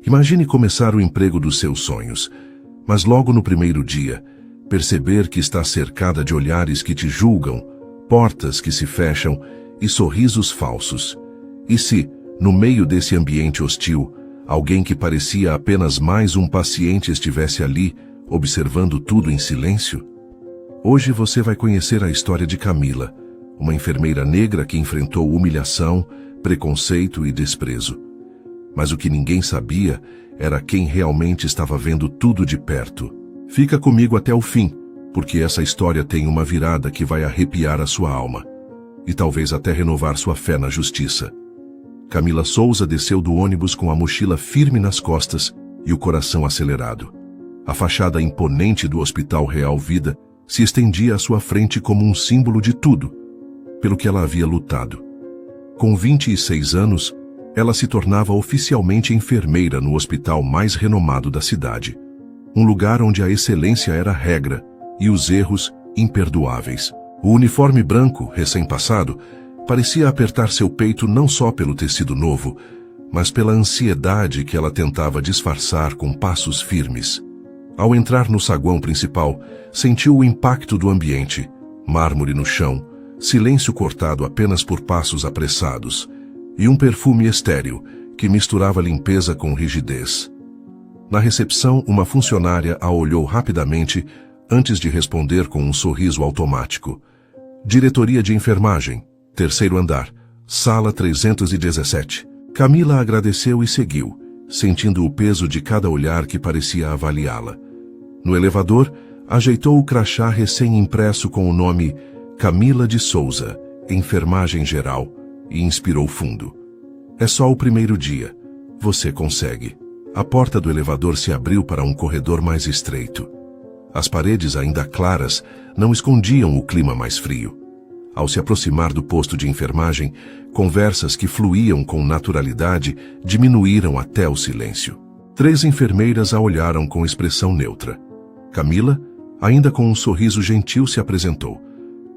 Imagine começar o emprego dos seus sonhos, mas logo no primeiro dia, perceber que está cercada de olhares que te julgam, portas que se fecham e sorrisos falsos. E se, no meio desse ambiente hostil, alguém que parecia apenas mais um paciente estivesse ali, observando tudo em silêncio? Hoje você vai conhecer a história de Camila, uma enfermeira negra que enfrentou humilhação, preconceito e desprezo. Mas o que ninguém sabia era quem realmente estava vendo tudo de perto. Fica comigo até o fim, porque essa história tem uma virada que vai arrepiar a sua alma e talvez até renovar sua fé na justiça. Camila Souza desceu do ônibus com a mochila firme nas costas e o coração acelerado. A fachada imponente do Hospital Real Vida se estendia à sua frente como um símbolo de tudo, pelo que ela havia lutado. Com 26 anos, ela se tornava oficialmente enfermeira no hospital mais renomado da cidade. Um lugar onde a excelência era regra e os erros imperdoáveis. O uniforme branco, recém-passado, parecia apertar seu peito não só pelo tecido novo, mas pela ansiedade que ela tentava disfarçar com passos firmes. Ao entrar no saguão principal, sentiu o impacto do ambiente, mármore no chão, silêncio cortado apenas por passos apressados, e um perfume estéril que misturava limpeza com rigidez. Na recepção, uma funcionária a olhou rapidamente antes de responder com um sorriso automático. Diretoria de Enfermagem, terceiro andar, sala 317. Camila agradeceu e seguiu, sentindo o peso de cada olhar que parecia avaliá-la. No elevador, ajeitou o crachá recém-impresso com o nome Camila de Souza, Enfermagem Geral, e inspirou fundo. É só o primeiro dia. Você consegue. A porta do elevador se abriu para um corredor mais estreito. As paredes ainda claras não escondiam o clima mais frio. Ao se aproximar do posto de enfermagem, conversas que fluíam com naturalidade diminuíram até o silêncio. 3 enfermeiras a olharam com expressão neutra. Camila, ainda com um sorriso gentil, se apresentou.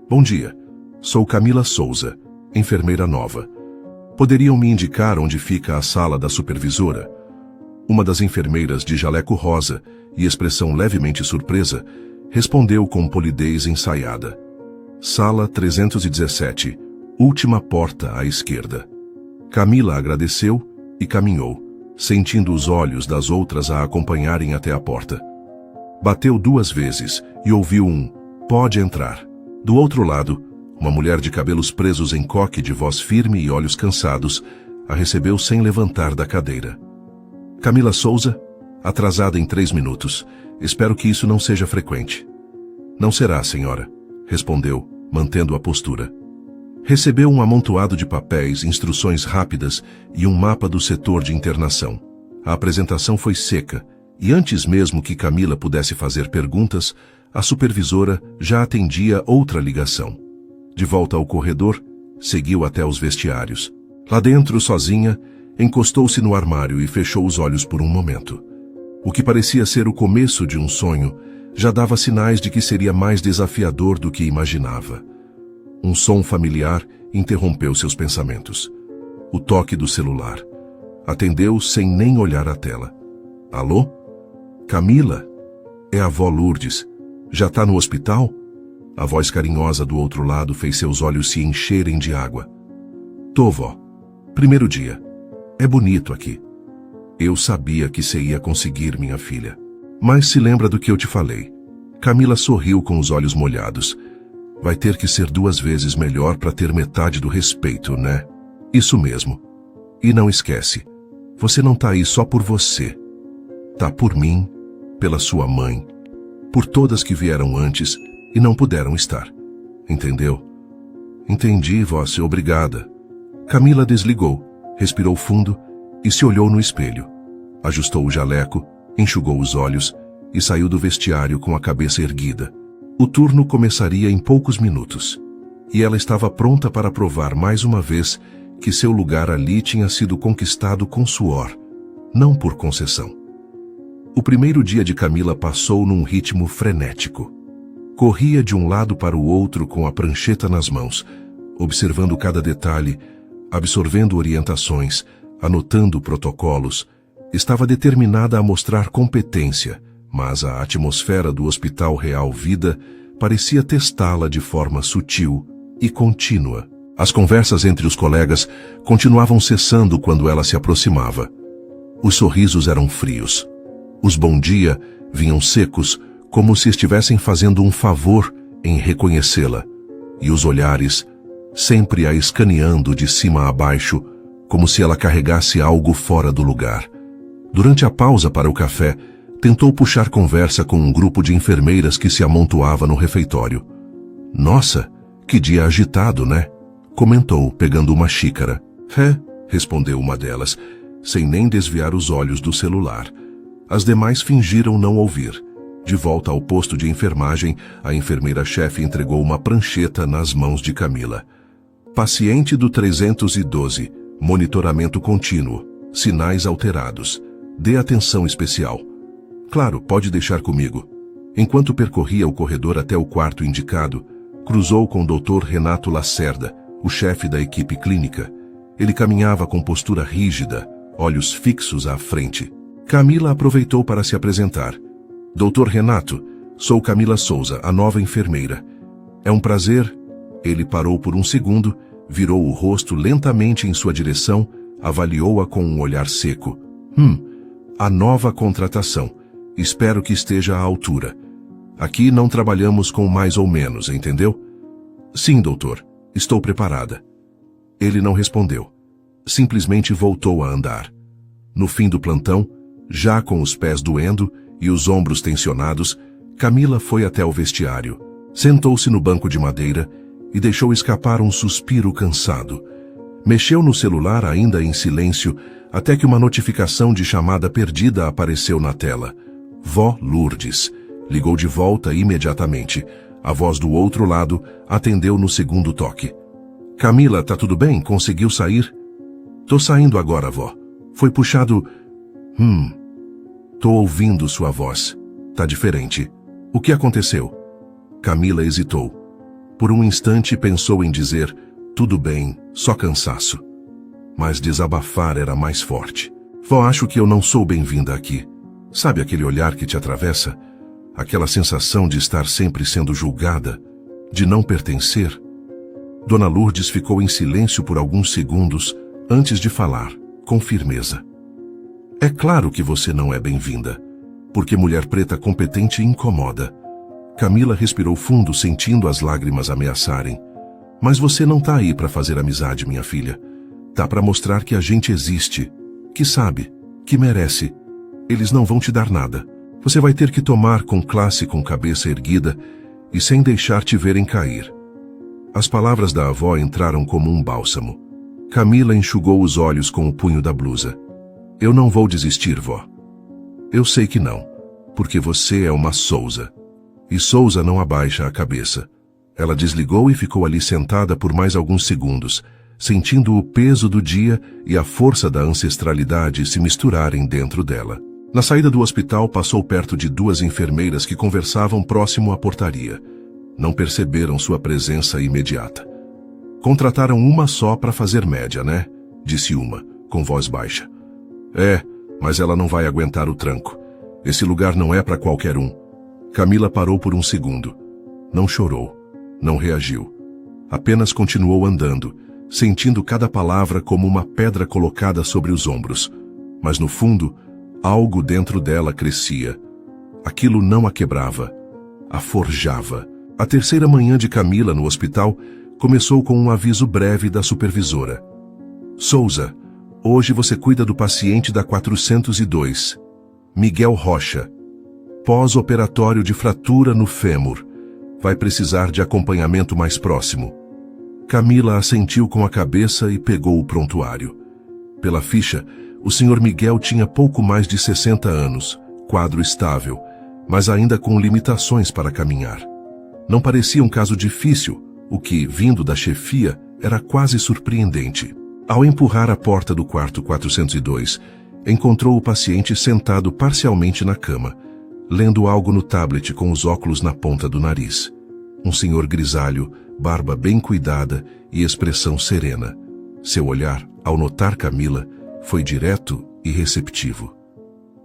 Bom dia, sou Camila Souza, enfermeira nova. Poderiam me indicar onde fica a sala da supervisora? Uma das enfermeiras de jaleco rosa e expressão levemente surpresa, respondeu com polidez ensaiada. Sala 317, última porta à esquerda. Camila agradeceu e caminhou, sentindo os olhos das outras a acompanharem até a porta. Bateu 2 vezes e ouviu um "pode entrar". Do outro lado, uma mulher de cabelos presos em coque, de voz firme e olhos cansados, a recebeu sem levantar da cadeira. Camila Souza, atrasada em 3 minutos. Espero que isso não seja frequente. Não será, senhora, respondeu, mantendo a postura. Recebeu um amontoado de papéis, instruções rápidas e um mapa do setor de internação. A apresentação foi seca, e antes mesmo que Camila pudesse fazer perguntas, a supervisora já atendia outra ligação. De volta ao corredor, seguiu até os vestiários. Lá dentro, sozinha, encostou-se no armário e fechou os olhos por um momento. O que parecia ser o começo de um sonho, já dava sinais de que seria mais desafiador do que imaginava. Um som familiar interrompeu seus pensamentos. O toque do celular. Atendeu sem nem olhar a tela. Alô? Camila? É a avó Lourdes. Já tá no hospital? A voz carinhosa do outro lado fez seus olhos se encherem de água. Tô, vó. Primeiro dia. É bonito aqui. Eu sabia que você ia conseguir, minha filha. Mas se lembra do que eu te falei. Camila sorriu com os olhos molhados. Vai ter que ser 2 vezes melhor para ter metade do respeito, né? Isso mesmo. E não esquece, você não tá aí só por você. Tá por mim, pela sua mãe, por todas que vieram antes e não puderam estar. Entendeu? Entendi, vó, obrigada. Camila desligou, respirou fundo e se olhou no espelho. Ajustou o jaleco, enxugou os olhos e saiu do vestiário com a cabeça erguida. O turno começaria em poucos minutos, e ela estava pronta para provar mais uma vez que seu lugar ali tinha sido conquistado com suor, não por concessão. O primeiro dia de Camila passou num ritmo frenético. Corria de um lado para o outro com a prancheta nas mãos, observando cada detalhe, absorvendo orientações, anotando protocolos, Estava determinada a mostrar competência, mas a atmosfera do Hospital Real Vida parecia testá-la de forma sutil e contínua. As conversas entre os colegas continuavam cessando quando ela se aproximava. Os sorrisos eram frios. Os bom dia vinham secos, como se estivessem fazendo um favor em reconhecê-la. E os olhares, sempre a escaneando de cima a baixo, como se ela carregasse algo fora do lugar. Durante a pausa para o café, tentou puxar conversa com um grupo de enfermeiras que se amontoava no refeitório. "Nossa, que dia agitado, né?" comentou, pegando uma xícara. "É", respondeu uma delas, sem nem desviar os olhos do celular. As demais fingiram não ouvir. De volta ao posto de enfermagem, a enfermeira-chefe entregou uma prancheta nas mãos de Camila. "Paciente do 312, monitoramento contínuo, sinais alterados. Dê atenção especial." "Claro, pode deixar comigo." Enquanto percorria o corredor até o quarto indicado, cruzou com o Dr. Renato Lacerda, o chefe da equipe clínica. Ele caminhava com postura rígida, olhos fixos à frente. Camila aproveitou para se apresentar. "Dr. Renato, sou Camila Souza, a nova enfermeira. É um prazer." Ele parou por um segundo, virou o rosto lentamente em sua direção, avaliou-a com um olhar seco. A nova contratação. Espero que esteja à altura. Aqui não trabalhamos com mais ou menos, entendeu?" "Sim, doutor. Estou preparada." Ele não respondeu. Simplesmente voltou a andar. No fim do plantão, já com os pés doendo e os ombros tensionados, Camila foi até o vestiário. Sentou-se no banco de madeira e deixou escapar um suspiro cansado. Mexeu no celular ainda em silêncio, até que uma notificação de chamada perdida apareceu na tela. Vó Lourdes. Ligou de volta imediatamente. A voz do outro lado atendeu no segundo toque. "Camila, tá tudo bem? Conseguiu sair?" "Tô saindo agora, vó. Foi puxado..." "Tô ouvindo sua voz. Tá diferente. O que aconteceu?" Camila hesitou. Por um instante pensou em dizer, "Tudo bem, só cansaço." Mas desabafar era mais forte. "Vó, acho que eu não sou bem-vinda aqui. Sabe aquele olhar que te atravessa? Aquela sensação de estar sempre sendo julgada, de não pertencer?" Dona Lourdes ficou em silêncio por alguns segundos antes de falar, com firmeza. "É claro que você não é bem-vinda, porque mulher preta competente incomoda." Camila respirou fundo, sentindo as lágrimas ameaçarem. "Mas você não tá aí para fazer amizade, minha filha. Tá para mostrar que a gente existe, que sabe, que merece. Eles não vão te dar nada. Você vai ter que tomar com classe, com cabeça erguida e sem deixar te verem cair." As palavras da avó entraram como um bálsamo. Camila enxugou os olhos com o punho da blusa. "Eu não vou desistir, vó." "Eu sei que não, porque você é uma Souza. E Souza não abaixa a cabeça." Ela desligou e ficou ali sentada por mais alguns segundos, sentindo o peso do dia e a força da ancestralidade se misturarem dentro dela. Na saída do hospital, passou perto de duas enfermeiras que conversavam próximo à portaria. Não perceberam sua presença imediata. "Contrataram uma só para fazer média, né?" disse uma, com voz baixa. "É, mas ela não vai aguentar o tranco. Esse lugar não é para qualquer um." Camila parou por um segundo. Não chorou, não reagiu. Apenas continuou andando, sentindo cada palavra como uma pedra colocada sobre os ombros. Mas no fundo, algo dentro dela crescia. Aquilo não a quebrava, a forjava. A terceira manhã de Camila no hospital começou com um aviso breve da supervisora. "Souza, hoje você cuida do paciente da 402, Miguel Rocha. Pós-operatório de fratura no fêmur. Vai precisar de acompanhamento mais próximo." Camila assentiu com a cabeça e pegou o prontuário. Pela ficha, o Sr. Miguel tinha pouco mais de 60 anos, quadro estável, mas ainda com limitações para caminhar. Não parecia um caso difícil, o que, vindo da chefia, era quase surpreendente. Ao empurrar a porta do quarto 402, encontrou o paciente sentado parcialmente na cama, lendo algo no tablet com os óculos na ponta do nariz. Um senhor grisalho, barba bem cuidada e expressão serena. Seu olhar, ao notar Camila, foi direto e receptivo.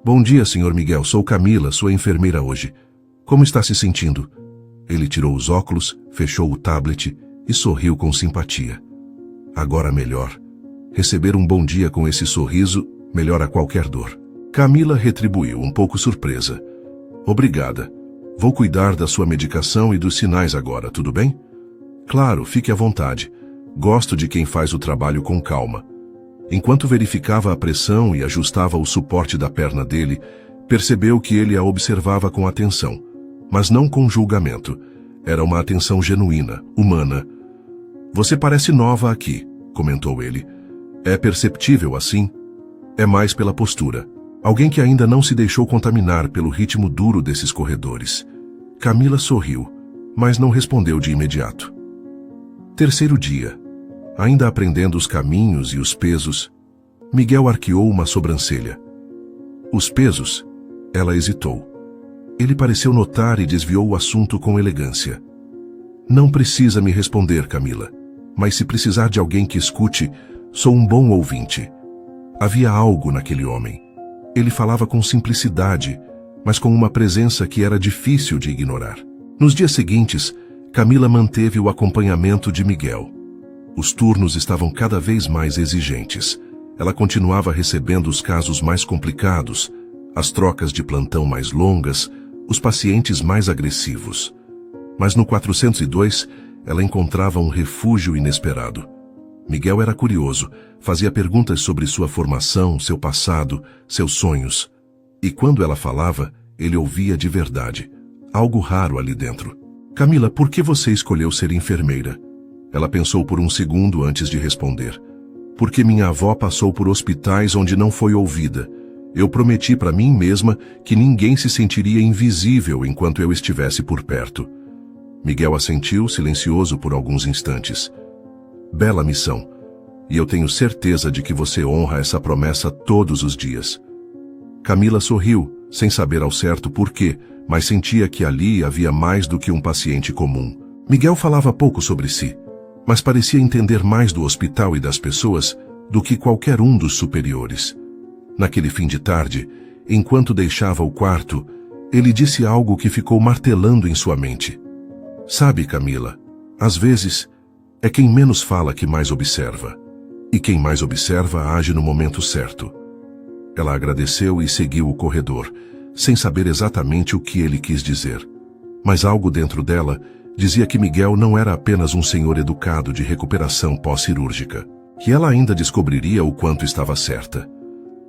Bom dia, Sr. Miguel. Sou Camila, sua enfermeira hoje. Como está se sentindo? Ele tirou os óculos, fechou o tablet e sorriu com simpatia. Agora melhor. Receber um bom dia com esse sorriso melhora qualquer dor. Camila retribuiu, um pouco surpresa. Obrigada. Vou cuidar da sua medicação e dos sinais agora, tudo bem? Claro, fique à vontade. Gosto de quem faz o trabalho com calma. Enquanto verificava a pressão e ajustava o suporte da perna dele, percebeu que ele a observava com atenção, mas não com julgamento. Era uma atenção genuína, humana. Você parece nova aqui, comentou ele. É perceptível assim? É mais pela postura. Alguém que ainda não se deixou contaminar pelo ritmo duro desses corredores. Camila sorriu, mas não respondeu de imediato. Terceiro dia. Ainda aprendendo os caminhos e os pesos, Miguel arqueou uma sobrancelha. Os pesos? Ela hesitou. Ele pareceu notar e desviou o assunto com elegância. Não precisa me responder, Camila, mas se precisar de alguém que escute, sou um bom ouvinte. Havia algo naquele homem. Ele falava com simplicidade, mas com uma presença que era difícil de ignorar. Nos dias seguintes, Camila manteve o acompanhamento de Miguel. Os turnos estavam cada vez mais exigentes. Ela continuava recebendo os casos mais complicados, as trocas de plantão mais longas, os pacientes mais agressivos. Mas no 402, ela encontrava um refúgio inesperado. Miguel era curioso, fazia perguntas sobre sua formação, seu passado, seus sonhos. E quando ela falava, ele ouvia de verdade. Algo raro ali dentro. Camila, por que você escolheu ser enfermeira? Ela pensou por um segundo antes de responder. Porque minha avó passou por hospitais onde não foi ouvida. Eu prometi para mim mesma que ninguém se sentiria invisível enquanto eu estivesse por perto. Miguel assentiu, silencioso por alguns instantes. Bela missão. E eu tenho certeza de que você honra essa promessa todos os dias. Camila sorriu, sem saber ao certo por quê, mas sentia que ali havia mais do que um paciente comum. Miguel falava pouco sobre si, mas parecia entender mais do hospital e das pessoas do que qualquer um dos superiores. Naquele fim de tarde, enquanto deixava o quarto, ele disse algo que ficou martelando em sua mente. Sabe, Camila, às vezes é quem menos fala que mais observa. E quem mais observa age no momento certo. Ela agradeceu e seguiu o corredor, sem saber exatamente o que ele quis dizer. Mas algo dentro dela dizia que Miguel não era apenas um senhor educado de recuperação pós-cirúrgica, que ela ainda descobriria o quanto estava certa.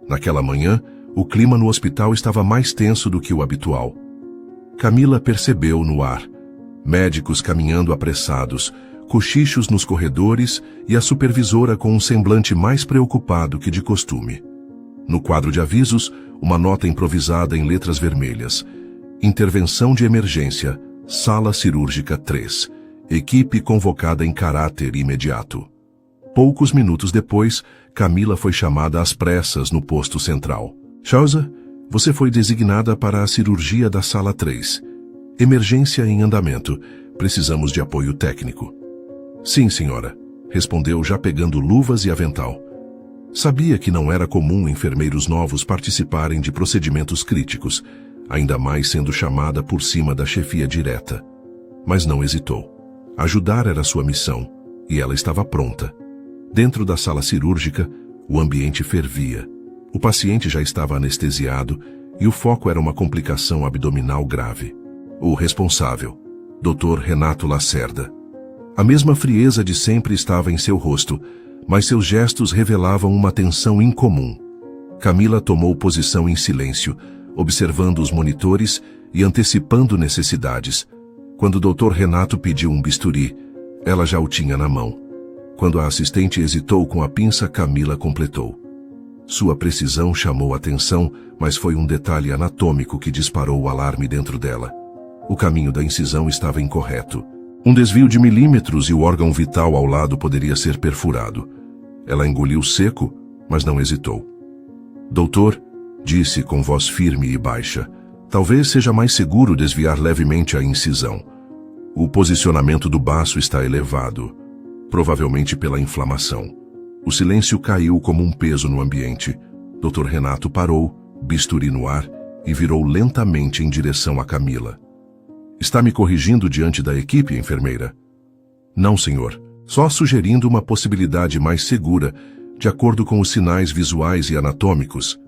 Naquela manhã, o clima no hospital estava mais tenso do que o habitual. Camila percebeu no ar. Médicos caminhando apressados, cochichos nos corredores e a supervisora com um semblante mais preocupado que de costume. No quadro de avisos, uma nota improvisada em letras vermelhas. Intervenção de emergência, Sala Cirúrgica 3. Equipe convocada em caráter imediato. Poucos minutos depois, Camila foi chamada às pressas no posto central. Chausa, você foi designada para a cirurgia da Sala 3. Emergência em andamento. Precisamos de apoio técnico. Sim, senhora, respondeu já pegando luvas e avental. Sabia que não era comum enfermeiros novos participarem de procedimentos críticos, ainda mais sendo chamada por cima da chefia direta. Mas não hesitou. Ajudar era sua missão, e ela estava pronta. Dentro da sala cirúrgica, o ambiente fervia. O paciente já estava anestesiado e o foco era uma complicação abdominal grave. O responsável, Dr. Renato Lacerda. A mesma frieza de sempre estava em seu rosto, mas seus gestos revelavam uma tensão incomum. Camila tomou posição em silêncio, observando os monitores e antecipando necessidades. Quando o Dr. Renato pediu um bisturi, ela já o tinha na mão. Quando a assistente hesitou com a pinça, Camila completou. Sua precisão chamou atenção, mas foi um detalhe anatômico que disparou o alarme dentro dela. O caminho da incisão estava incorreto. Um desvio de milímetros e o órgão vital ao lado poderia ser perfurado. Ela engoliu seco, mas não hesitou. Doutor, disse com voz firme e baixa, talvez seja mais seguro desviar levemente a incisão. O posicionamento do baço está elevado, provavelmente pela inflamação. O silêncio caiu como um peso no ambiente. Dr. Renato parou, bisturi no ar, e virou lentamente em direção a Camila. Está me corrigindo diante da equipe, enfermeira? Não, senhor. Só sugerindo uma possibilidade mais segura, de acordo com os sinais visuais e anatômicos.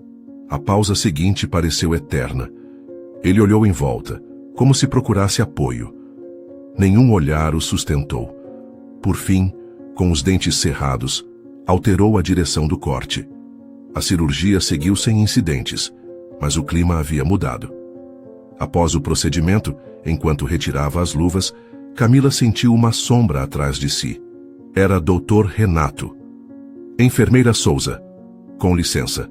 A pausa seguinte pareceu eterna. Ele olhou em volta, como se procurasse apoio. Nenhum olhar o sustentou. Por fim, com os dentes cerrados, alterou a direção do corte. A cirurgia seguiu sem incidentes, mas o clima havia mudado. Após o procedimento, enquanto retirava as luvas, Camila sentiu uma sombra atrás de si. Era Dr. Renato. Enfermeira Souza. Com licença.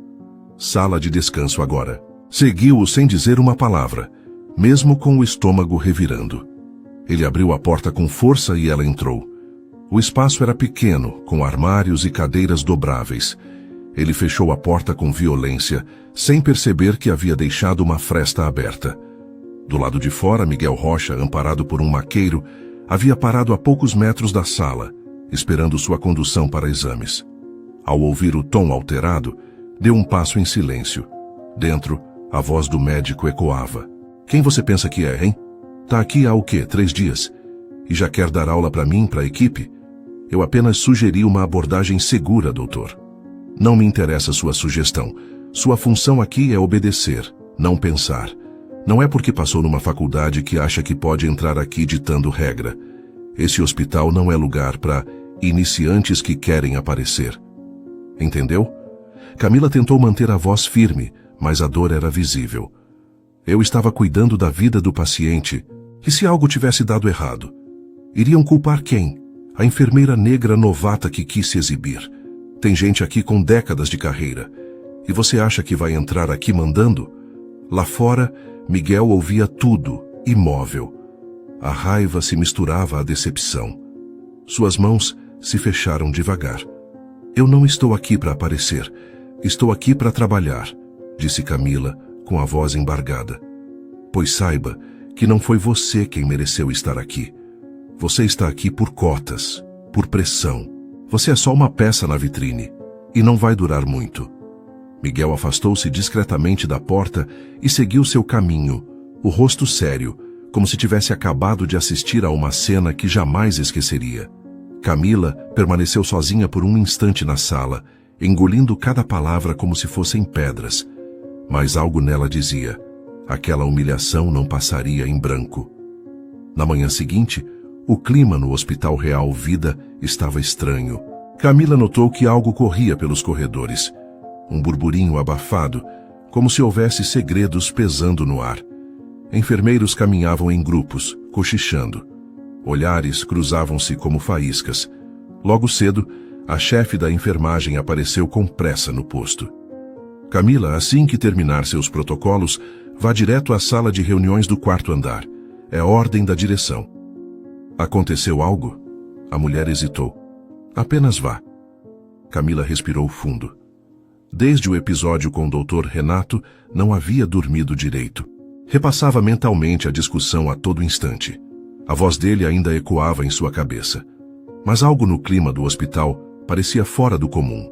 Sala de descanso agora. Seguiu-o sem dizer uma palavra, mesmo com o estômago revirando. Ele abriu a porta com força e ela entrou. O espaço era pequeno, com armários e cadeiras dobráveis. Ele fechou a porta com violência, sem perceber que havia deixado uma fresta aberta. Do lado de fora, Miguel Rocha, amparado por um maqueiro, havia parado a poucos metros da sala, esperando sua condução para exames. Ao ouvir o tom alterado, deu um passo em silêncio. Dentro, a voz do médico ecoava. Quem você pensa que é, hein? Tá aqui há o quê? 3 dias? E já quer dar aula para mim, para a equipe? Eu apenas sugeri uma abordagem segura, doutor. Não me interessa sua sugestão. Sua função aqui é obedecer, não pensar. Não é porque passou numa faculdade que acha que pode entrar aqui ditando regra. Esse hospital não é lugar para iniciantes que querem aparecer. Entendeu? Camila tentou manter a voz firme, mas a dor era visível. Eu estava cuidando da vida do paciente. E se algo tivesse dado errado? Iriam culpar quem? A enfermeira negra novata que quis se exibir. Tem gente aqui com décadas de carreira. E você acha que vai entrar aqui mandando? Lá fora, Miguel ouvia tudo, imóvel. A raiva se misturava à decepção. Suas mãos se fecharam devagar. Eu não estou aqui para aparecer. Estou aqui para trabalhar, disse Camila, com a voz embargada. Pois saiba que não foi você quem mereceu estar aqui. Você está aqui por cotas, por pressão. Você é só uma peça na vitrine, e não vai durar muito. Miguel afastou-se discretamente da porta e seguiu seu caminho, o rosto sério, como se tivesse acabado de assistir a uma cena que jamais esqueceria. Camila permaneceu sozinha por um instante na sala, engolindo cada palavra como se fossem pedras. Mas algo nela dizia: aquela humilhação não passaria em branco. Na manhã seguinte, o clima no Hospital Real Vida estava estranho. Camila notou que algo corria pelos corredores. Um burburinho abafado, como se houvesse segredos pesando no ar. Enfermeiros caminhavam em grupos, cochichando. Olhares cruzavam-se como faíscas. Logo cedo, a chefe da enfermagem apareceu com pressa no posto. Camila, assim que terminar seus protocolos, vá direto à sala de reuniões do 4º andar. É ordem da direção. Aconteceu algo? A mulher hesitou. Apenas vá. Camila respirou fundo. Desde o episódio com o Dr. Renato, não havia dormido direito. Repassava mentalmente a discussão a todo instante. A voz dele ainda ecoava em sua cabeça. Mas algo no clima do hospital parecia fora do comum.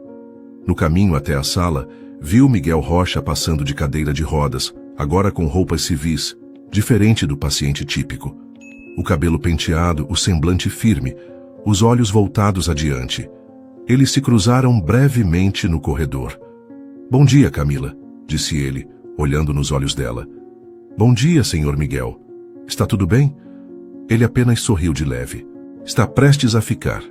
No caminho até a sala, viu Miguel Rocha passando de cadeira de rodas, agora com roupas civis, diferente do paciente típico. O cabelo penteado, o semblante firme, os olhos voltados adiante. Eles se cruzaram brevemente no corredor. Bom dia, Camila, disse ele, olhando nos olhos dela. Bom dia, Sr. Miguel. Está tudo bem? Ele apenas sorriu de leve. Está prestes a ficar.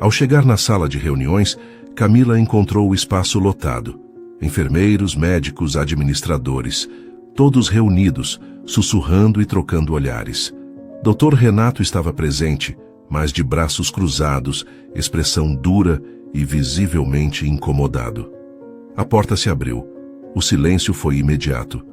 Ao chegar na sala de reuniões, Camila encontrou o espaço lotado. Enfermeiros, médicos, administradores, todos reunidos, sussurrando e trocando olhares. Dr. Renato estava presente, mas de braços cruzados, expressão dura e visivelmente incomodado. A porta se abriu. O silêncio foi imediato.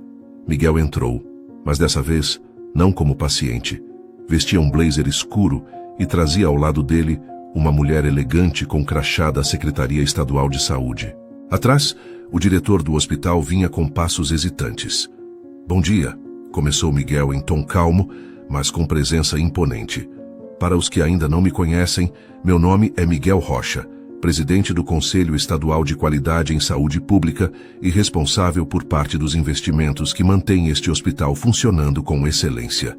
Miguel entrou, mas dessa vez, não como paciente. Vestia um blazer escuro e trazia ao lado dele uma mulher elegante com crachá da Secretaria Estadual de Saúde. Atrás, o diretor do hospital vinha com passos hesitantes. Bom dia, começou Miguel em tom calmo, mas com presença imponente. Para os que ainda não me conhecem, meu nome é Miguel Rocha, presidente do Conselho Estadual de Qualidade em Saúde Pública e responsável por parte dos investimentos que mantêm este hospital funcionando com excelência.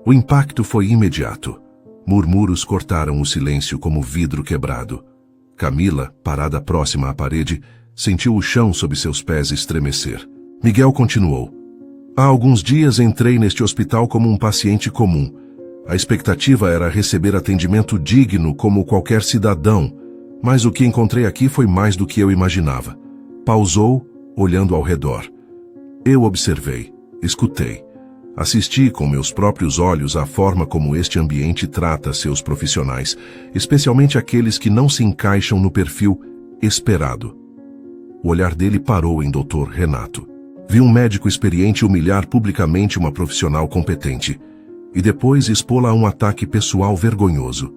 O impacto foi imediato. Murmúrios cortaram o silêncio como vidro quebrado. Camila, parada próxima à parede, sentiu o chão sob seus pés estremecer. Miguel continuou. Há alguns dias entrei neste hospital como um paciente comum. A expectativa era receber atendimento digno como qualquer cidadão, mas o que encontrei aqui foi mais do que eu imaginava. Pausou, olhando ao redor. Eu observei, escutei. Assisti com meus próprios olhos à forma como este ambiente trata seus profissionais, especialmente aqueles que não se encaixam no perfil esperado. O olhar dele parou em Dr. Renato. Vi um médico experiente humilhar publicamente uma profissional competente e depois expô-la a um ataque pessoal vergonhoso.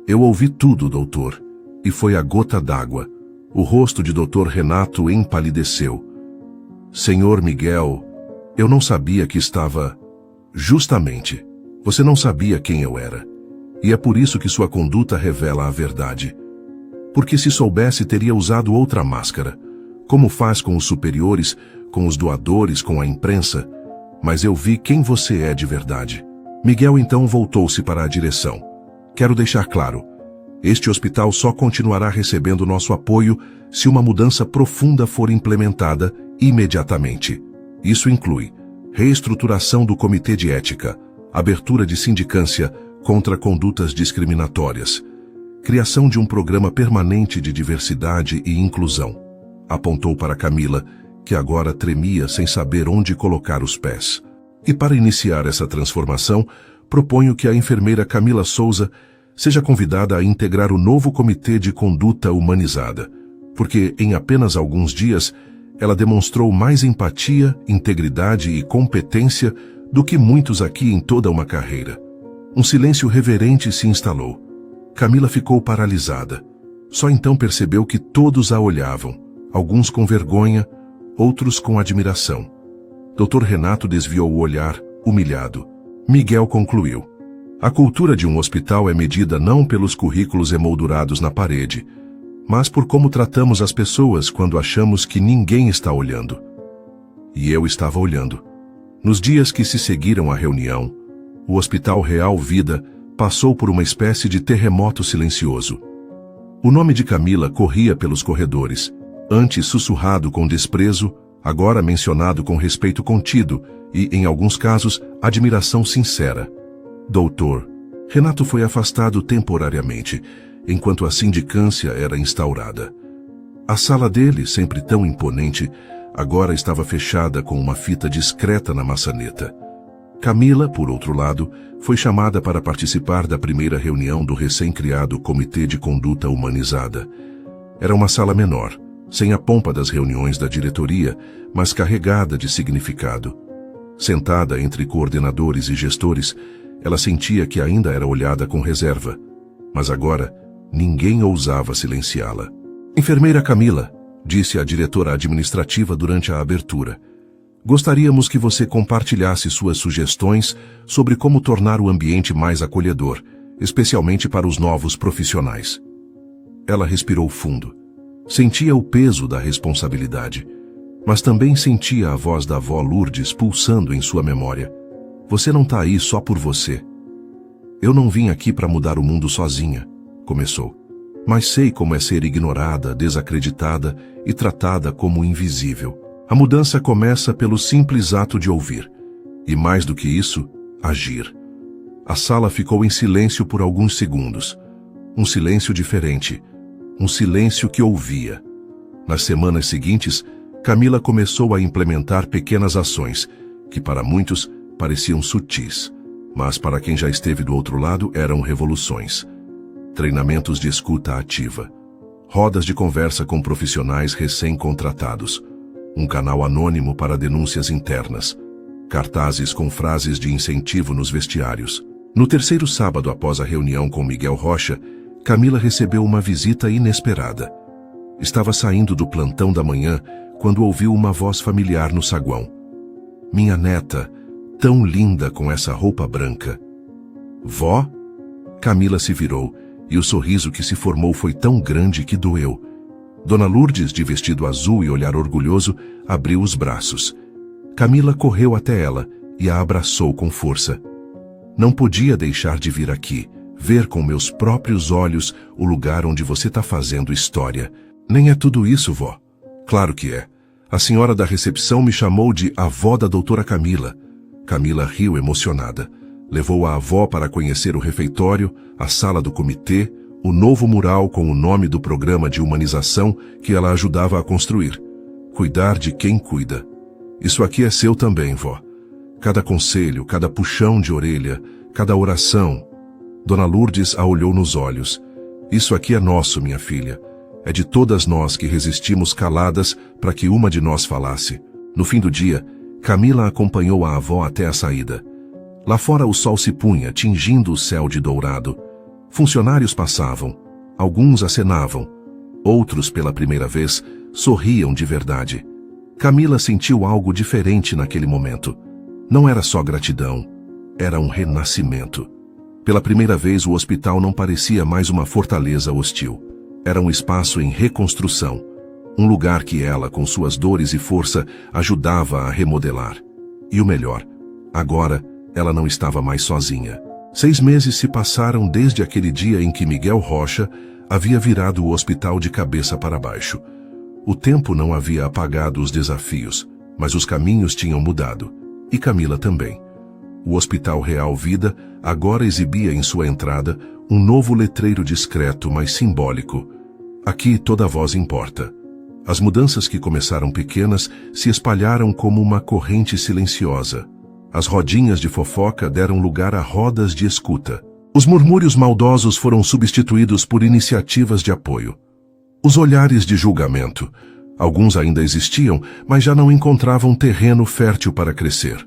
Eu ouvi tudo, doutor, e foi a gota d'água. O rosto de Dr. Renato empalideceu. Senhor Miguel, eu não sabia que estava... Justamente, você não sabia quem eu era. E é por isso que sua conduta revela a verdade. Porque se soubesse, teria usado outra máscara, como faz com os superiores, com os doadores, com a imprensa. Mas eu vi quem você é de verdade. Miguel então voltou-se para a direção. Quero deixar claro, este hospital só continuará recebendo nosso apoio se uma mudança profunda for implementada imediatamente. Isso inclui reestruturação do Comitê de Ética, abertura de sindicância contra condutas discriminatórias, criação de um programa permanente de diversidade e inclusão. Apontou para Camila, que agora tremia sem saber onde colocar os pés. E para iniciar essa transformação, proponho que a enfermeira Camila Souza seja convidada a integrar o novo Comitê de Conduta Humanizada, porque em apenas alguns dias ela demonstrou mais empatia, integridade e competência do que muitos aqui em toda uma carreira. Um silêncio reverente se instalou. Camila ficou paralisada. Só então percebeu que todos a olhavam, alguns com vergonha, outros com admiração. Dr. Renato desviou o olhar, humilhado. Miguel concluiu. A cultura de um hospital é medida não pelos currículos emoldurados na parede, mas por como tratamos as pessoas quando achamos que ninguém está olhando. E eu estava olhando. Nos dias que se seguiram à reunião, o Hospital Real Vida passou por uma espécie de terremoto silencioso. O nome de Camila corria pelos corredores, antes sussurrado com desprezo, agora mencionado com respeito contido e, em alguns casos, admiração sincera. Doutor, Renato foi afastado temporariamente, enquanto a sindicância era instaurada. A sala dele, sempre tão imponente, agora estava fechada com uma fita discreta na maçaneta. Camila, por outro lado, foi chamada para participar da primeira reunião do recém-criado Comitê de Conduta Humanizada. Era uma sala menor, sem a pompa das reuniões da diretoria, mas carregada de significado. Sentada entre coordenadores e gestores, ela sentia que ainda era olhada com reserva, mas agora ninguém ousava silenciá-la. Enfermeira Camila, disse a diretora administrativa durante a abertura, gostaríamos que você compartilhasse suas sugestões sobre como tornar o ambiente mais acolhedor, especialmente para os novos profissionais. Ela respirou fundo. Sentia o peso da responsabilidade, mas também sentia a voz da avó Lourdes pulsando em sua memória. Você não está aí só por você. Eu não vim aqui para mudar o mundo sozinha, começou. Mas sei como é ser ignorada, desacreditada e tratada como invisível. A mudança começa pelo simples ato de ouvir. E mais do que isso, agir. A sala ficou em silêncio por alguns segundos. Um silêncio diferente. Um silêncio que ouvia. Nas semanas seguintes, Camila começou a implementar pequenas ações, que para muitos pareciam sutis, mas para quem já esteve do outro lado eram revoluções. Treinamentos de escuta ativa, rodas de conversa com profissionais recém-contratados, um canal anônimo para denúncias internas, cartazes com frases de incentivo nos vestiários. No terceiro sábado após a reunião com Miguel Rocha, Camila recebeu uma visita inesperada. Estava saindo do plantão da manhã quando ouviu uma voz familiar no saguão. Minha neta, tão linda com essa roupa branca. Vó? Camila se virou e o sorriso que se formou foi tão grande que doeu. Dona Lourdes, de vestido azul e olhar orgulhoso, abriu os braços. Camila correu até ela e a abraçou com força. Não podia deixar de vir aqui, ver com meus próprios olhos o lugar onde você está fazendo história. Nem é tudo isso, vó. Claro que é. A senhora da recepção me chamou de avó da doutora Camila. Camila riu emocionada. Levou a avó para conhecer o refeitório, a sala do comitê, o novo mural com o nome do programa de humanização que ela ajudava a construir. Cuidar de quem cuida. Isso aqui é seu também, vó. Cada conselho, cada puxão de orelha, cada oração. Dona Lourdes a olhou nos olhos. Isso aqui é nosso, minha filha. É de todas nós que resistimos caladas para que uma de nós falasse. No fim do dia, Camila acompanhou a avó até a saída. Lá fora o sol se punha, tingindo o céu de dourado. Funcionários passavam. Alguns acenavam. Outros, pela primeira vez, sorriam de verdade. Camila sentiu algo diferente naquele momento. Não era só gratidão. Era um renascimento. Pela primeira vez o hospital não parecia mais uma fortaleza hostil. Era um espaço em reconstrução. Um lugar que ela, com suas dores e força, ajudava a remodelar. E o melhor, agora ela não estava mais sozinha. 6 meses se passaram desde aquele dia em que Miguel Rocha havia virado o hospital de cabeça para baixo. O tempo não havia apagado os desafios, mas os caminhos tinham mudado. E Camila também. O Hospital Real Vida agora exibia em sua entrada um novo letreiro discreto, mas simbólico. Aqui toda voz importa. As mudanças que começaram pequenas se espalharam como uma corrente silenciosa. As rodinhas de fofoca deram lugar a rodas de escuta. Os murmúrios maldosos foram substituídos por iniciativas de apoio. Os olhares de julgamento. Alguns ainda existiam, mas já não encontravam terreno fértil para crescer.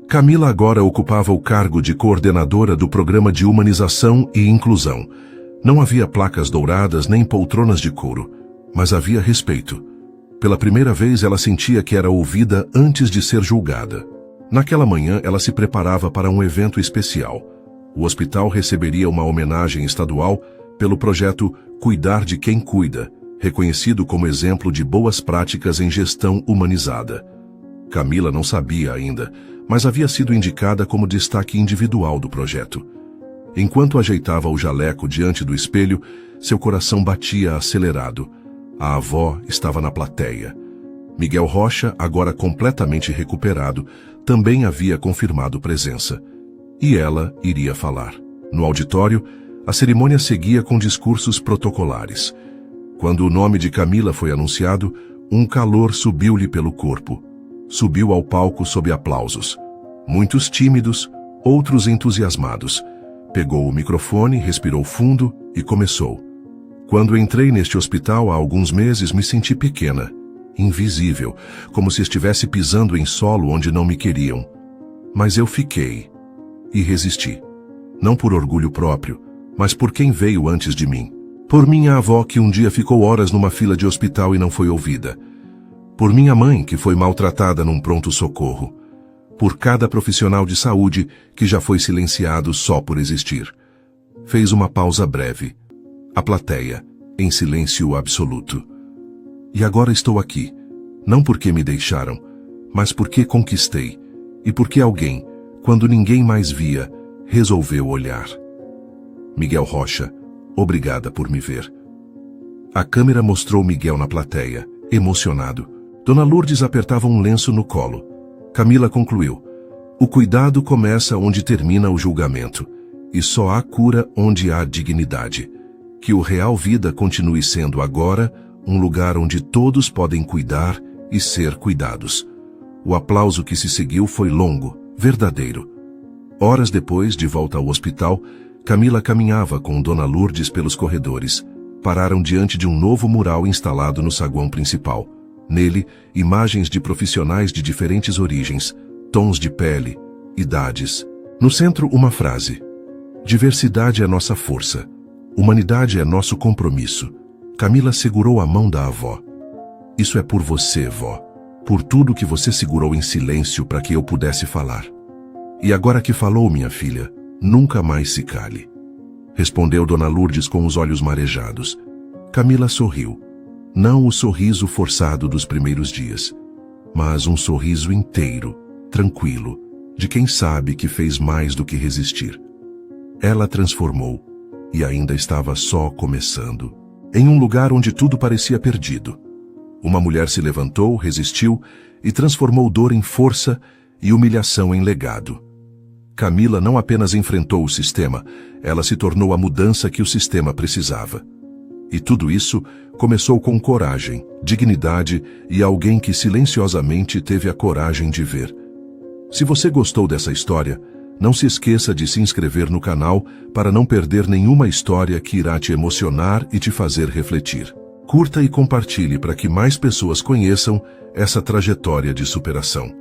Camila agora ocupava o cargo de coordenadora do programa de humanização e inclusão. Não havia placas douradas nem poltronas de couro, mas havia respeito. Pela primeira vez ela sentia que era ouvida antes de ser julgada. Naquela manhã ela se preparava para um evento especial. O hospital receberia uma homenagem estadual pelo projeto Cuidar de Quem Cuida, reconhecido como exemplo de boas práticas em gestão humanizada. Camila não sabia ainda, mas havia sido indicada como destaque individual do projeto. Enquanto ajeitava o jaleco diante do espelho, seu coração batia acelerado. A avó estava na plateia. Miguel Rocha, agora completamente recuperado, também havia confirmado presença. E ela iria falar. No auditório, a cerimônia seguia com discursos protocolares. Quando o nome de Camila foi anunciado, um calor subiu-lhe pelo corpo. Subiu ao palco sob aplausos. Muitos tímidos, outros entusiasmados. Pegou o microfone, respirou fundo e começou. Quando entrei neste hospital há alguns meses, me senti pequena, invisível, como se estivesse pisando em solo onde não me queriam. Mas eu fiquei e resisti. Não por orgulho próprio, mas por quem veio antes de mim. Por minha avó que um dia ficou horas numa fila de hospital e não foi ouvida. Por minha mãe que foi maltratada num pronto-socorro. Por cada profissional de saúde que já foi silenciado só por existir. Fez uma pausa breve. A plateia, em silêncio absoluto. E agora estou aqui, não porque me deixaram, mas porque conquistei, e porque alguém, quando ninguém mais via, resolveu olhar. Miguel Rocha, obrigada por me ver. A câmera mostrou Miguel na plateia, emocionado. Dona Lourdes apertava um lenço no colo. Camila concluiu. O cuidado começa onde termina o julgamento, e só há cura onde há dignidade. Que o Real Vida continue sendo agora um lugar onde todos podem cuidar e ser cuidados. O aplauso que se seguiu foi longo, verdadeiro. Horas depois, de volta ao hospital, Camila caminhava com Dona Lourdes pelos corredores. Pararam diante de um novo mural instalado no saguão principal. Nele, imagens de profissionais de diferentes origens, tons de pele, idades. No centro, uma frase. Diversidade é nossa força. Humanidade é nosso compromisso. Camila segurou a mão da avó. Isso é por você, vó. Por tudo que você segurou em silêncio para que eu pudesse falar. E agora que falou, minha filha, nunca mais se cale. respondeu Dona Lourdes com os olhos marejados. Camila sorriu. Não o sorriso forçado dos primeiros dias, mas um sorriso inteiro, tranquilo, de quem sabe que fez mais do que resistir. Ela transformou, e ainda estava só começando, em um lugar onde tudo parecia perdido. Uma mulher se levantou, resistiu e transformou dor em força e humilhação em legado. Camila não apenas enfrentou o sistema, ela se tornou a mudança que o sistema precisava. E tudo isso começou com coragem, dignidade e alguém que silenciosamente teve a coragem de ver. Se você gostou dessa história, não se esqueça de se inscrever no canal para não perder nenhuma história que irá te emocionar e te fazer refletir. Curta e compartilhe para que mais pessoas conheçam essa trajetória de superação.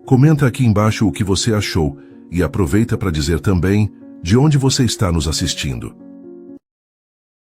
Comenta aqui embaixo o que você achou e aproveita para dizer também de onde você está nos assistindo.